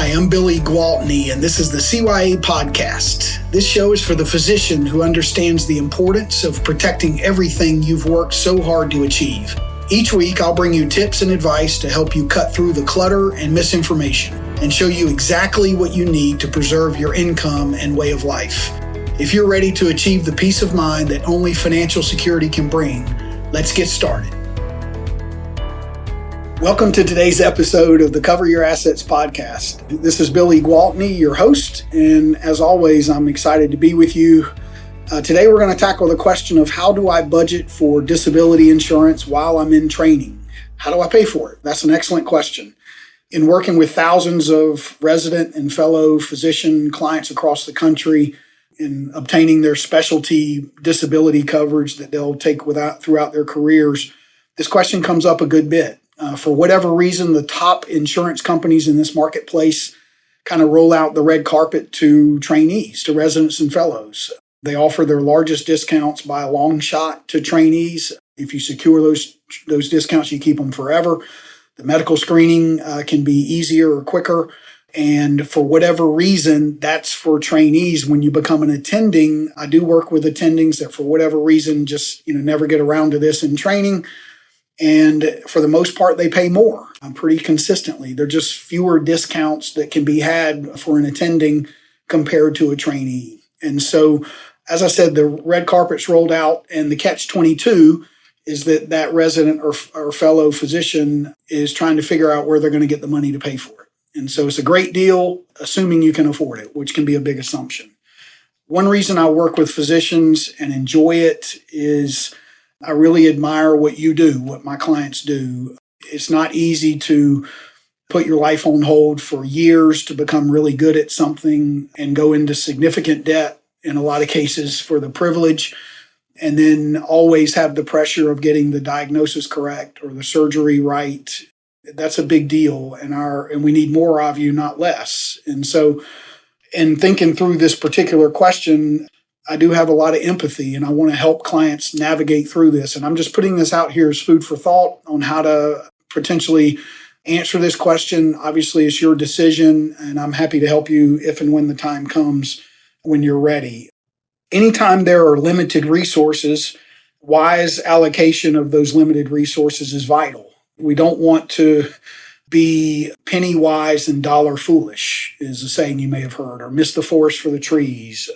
Hi, I'm Billy Gwaltney, and this is the CYA Podcast. This show is for the physician who understands the importance of protecting everything you've worked so hard to achieve. Each week, I'll bring you tips and advice to help you cut through the clutter and misinformation and show you exactly what you need to preserve your income and way of life. If you're ready to achieve the peace of mind that only financial security can bring, let's get started. Welcome to today's episode of the Cover Your Assets podcast. This is Billy Gwaltney, your host, and as always, I'm excited to be with you. Today we're going to tackle the question of how do I budget for disability insurance while I'm in training? How do I pay for it? That's an excellent question. In working with thousands of resident and fellow physician clients across the country in obtaining their specialty disability coverage that they'll take throughout their careers, this question comes up a good bit. For whatever reason, the top insurance companies in this marketplace kind of roll out the red carpet to trainees, to residents and fellows. They offer their largest discounts by a long shot to trainees. If you secure those discounts, you keep them forever. The medical screening can be easier or quicker. And for whatever reason, that's for trainees. When you become an attending, I do work with attendings that for whatever reason just never get around to this in training. And for the most part, they pay more pretty consistently. There are just fewer discounts that can be had for an attending compared to a trainee. And so, as I said, the red carpet's rolled out, and the catch-22 is that resident or fellow physician is trying to figure out where they're going to get the money to pay for it. And so it's a great deal, assuming you can afford it, which can be a big assumption. One reason I work with physicians and enjoy it is I really admire what you do, what my clients do. It's not easy to put your life on hold for years to become really good at something and go into significant debt in a lot of cases for the privilege, and then always have the pressure of getting the diagnosis correct or the surgery right. That's a big deal, and we need more of you, not less. And so, in thinking through this particular question, I do have a lot of empathy, and I want to help clients navigate through this. And I'm just putting this out here as food for thought on how to potentially answer this question. Obviously, it's your decision, and I'm happy to help you if and when the time comes when you're ready. Anytime there are limited resources, wise allocation of those limited resources is vital. We don't want to be penny wise and dollar foolish, is a saying you may have heard, or miss the forest for the trees.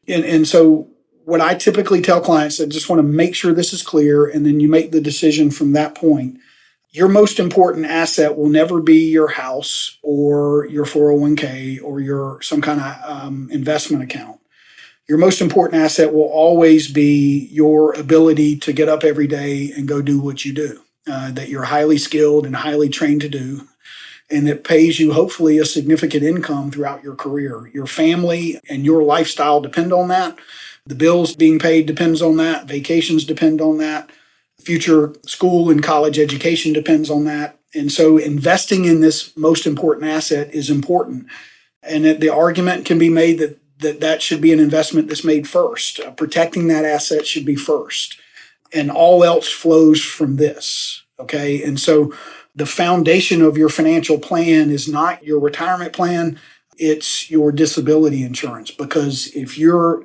And so what I typically tell clients, I just want to make sure this is clear, and then you make the decision from that point. Your most important asset will never be your house or your 401k or your some kind of investment account. Your most important asset will always be your ability to get up every day and go do what you do, that you're highly skilled and highly trained to do, and it pays you hopefully a significant income throughout your career. Your family and your lifestyle depend on that. The bills being paid depends on that. Vacations depend on that. Future school and college education depends on that. And so investing in this most important asset is important. And the argument can be made that should be an investment that's made first. Protecting that asset should be first. And all else flows from this. Okay. And so the foundation of your financial plan is not your retirement plan, it's your disability insurance. Because if your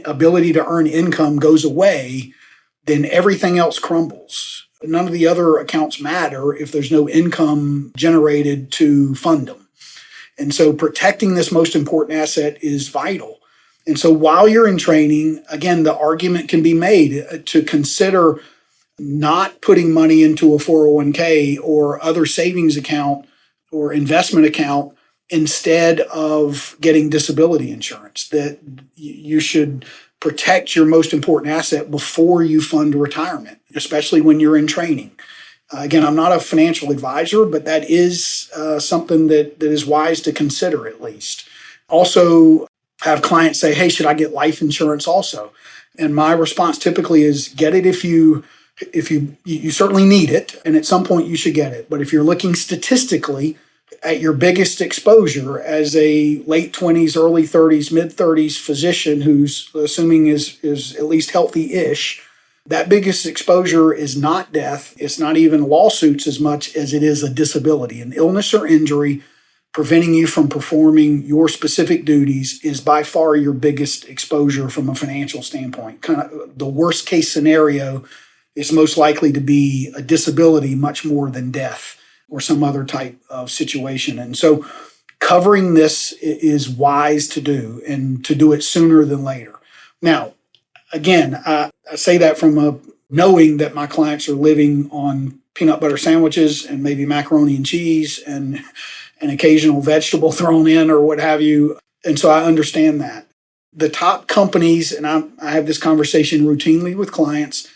ability to earn income goes away, then everything else crumbles. None of the other accounts matter if there's no income generated to fund them. And so protecting this most important asset is vital. And so while you're in training, again, the argument can be made to consider not putting money into a 401k or other savings account or investment account instead of getting disability insurance, that you should protect your most important asset before you fund retirement, especially when you're in training. Again, I'm not a financial advisor, but that is something that is wise to consider at least. Also, have clients say, hey, should I get life insurance also? And my response typically is get it if you certainly need it, and at some point you should get it. But if you're looking statistically at your biggest exposure as a late 20s, early 30s, mid 30s physician who's assuming is at least healthy-ish, that biggest exposure is not death. It's not even lawsuits as much as it is a disability, an illness or injury preventing you from performing your specific duties is by far your biggest exposure from a financial standpoint. Kind of the worst case scenario is most likely to be a disability much more than death or some other type of situation. And so covering this is wise to do, and to do it sooner than later. Now, again, I say that from knowing that my clients are living on peanut butter sandwiches and maybe macaroni and cheese and an occasional vegetable thrown in or what have you. And so I understand that. The top companies, and I have this conversation routinely with clients,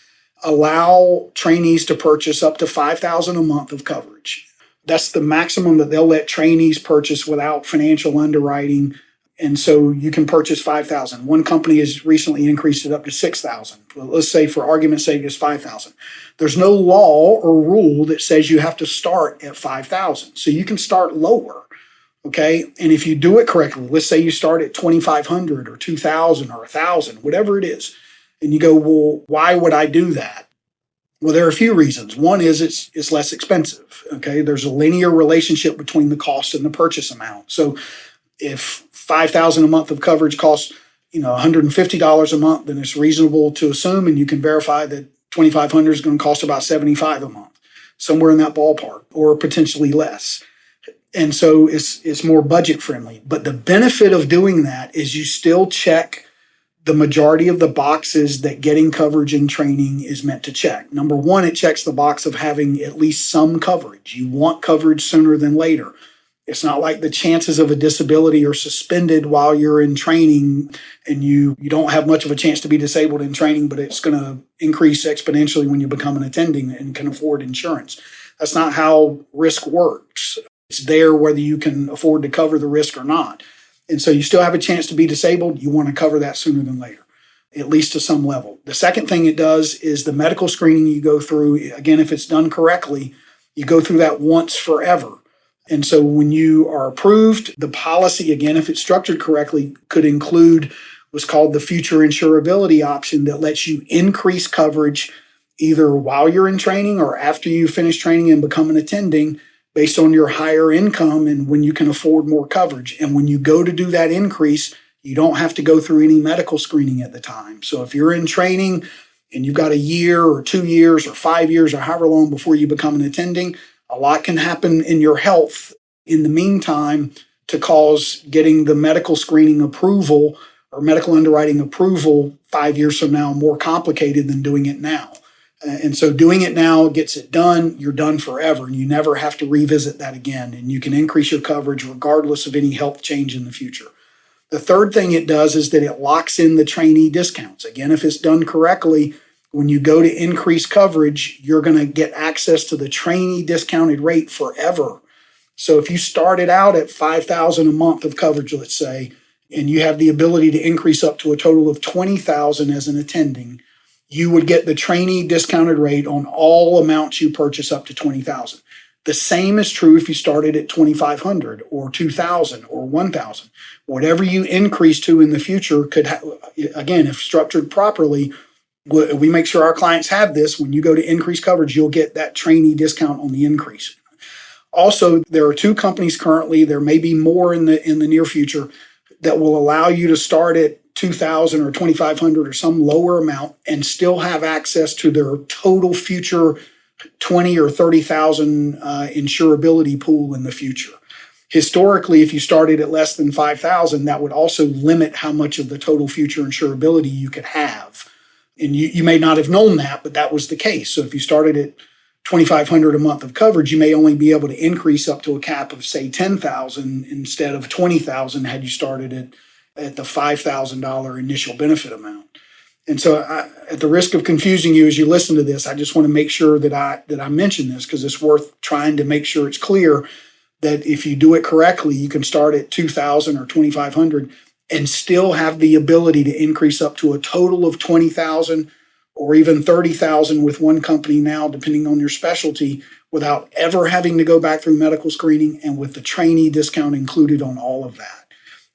allow trainees to purchase up to $5,000 a month of coverage. That's the maximum that they'll let trainees purchase without financial underwriting. And so you can purchase $5,000. One company has recently increased it up to $6,000. Well, let's say for argument's sake, it's $5,000. There's no law or rule that says you have to start at $5,000. So you can start lower. Okay. And if you do it correctly, let's say you start at $2,500 or $2,000 or $1,000, whatever it is. And you go, well, why would I do that? Well, there are a few reasons. One is it's less expensive. Okay. There's a linear relationship between the cost and the purchase amount. So if $5,000 a month of coverage costs, $150 a month, then it's reasonable to assume, and you can verify that $2,500 is going to cost about $75 a month, somewhere in that ballpark, or potentially less. And so it's more budget friendly. But the benefit of doing that is you still check the majority of the boxes that getting coverage in training is meant to check. Number one, it checks the box of having at least some coverage. You want coverage sooner than later. It's not like the chances of a disability are suspended while you're in training, and you don't have much of a chance to be disabled in training, but it's going to increase exponentially when you become an attending and can afford insurance. That's not how risk works. It's there whether you can afford to cover the risk or not. And so you still have a chance to be disabled. You want to cover that sooner than later, at least to some level. The second thing it does is the medical screening you go through. Again, if it's done correctly, you go through that once forever. And so when you are approved, the policy, again, if it's structured correctly, could include what's called the future insurability option that lets you increase coverage either while you're in training or after you finish training and become an attending based on your higher income and when you can afford more coverage. And when you go to do that increase, you don't have to go through any medical screening at the time. So if you're in training and you've got a year or 2 years or 5 years or however long before you become an attending, a lot can happen in your health in the meantime to cause getting the medical screening approval or medical underwriting approval 5 years from now more complicated than doing it now. And so doing it now gets it done, you're done forever, and you never have to revisit that again. And you can increase your coverage regardless of any health change in the future. The third thing it does is that it locks in the trainee discounts. Again, if it's done correctly, when you go to increase coverage, you're going to get access to the trainee discounted rate forever. So if you started out at $5,000 a month of coverage, let's say, and you have the ability to increase up to a total of $20,000 as an attending, you would get the trainee discounted rate on all amounts you purchase up to $20,000. The same is true if you started at $2,500 or $2,000 or $1,000. Whatever you increase to in the future could, again, if structured properly, we make sure our clients have this. When you go to increase coverage, you'll get that trainee discount on the increase. Also, there are 2 companies currently, there may be more in the near future, that will allow you to start at $2,000 or $2,500 or some lower amount and still have access to their total future $20,000 or $30,000 insurability pool in the future. Historically, if you started at less than $5,000, that would also limit how much of the total future insurability you could have. And you may not have known that, but that was the case. So if you started at $2,500 a month of coverage, you may only be able to increase up to a cap of, say, $10,000 instead of $20,000 had you started at the $5,000 initial benefit amount. And so at the risk of confusing you as you listen to this, I just want to make sure that I mention this because it's worth trying to make sure it's clear that if you do it correctly, you can start at $2,000 or $2,500 and still have the ability to increase up to a total of $20,000 or even $30,000 with one company now, depending on your specialty, without ever having to go back through medical screening and with the trainee discount included on all of that.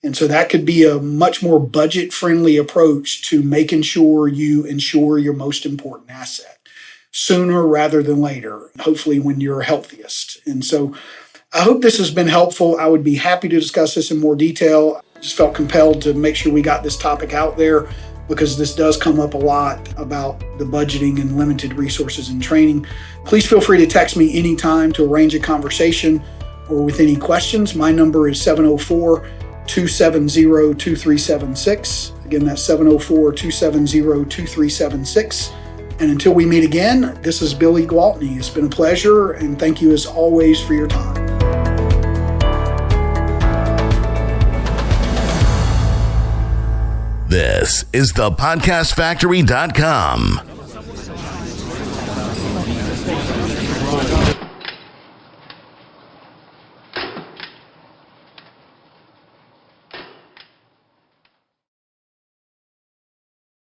And so that could be a much more budget-friendly approach to making sure you insure your most important asset sooner rather than later, hopefully when you're healthiest. And so I hope this has been helpful. I would be happy to discuss this in more detail. I just felt compelled to make sure we got this topic out there because this does come up a lot about the budgeting and limited resources in training. Please feel free to text me anytime to arrange a conversation or with any questions. My number is 704-270-2376. Again, that's 704-270-2376. And until we meet again, this is Billy Gwaltney. It's been a pleasure, and thank you as always for your time. This is thepodcastfactory.com.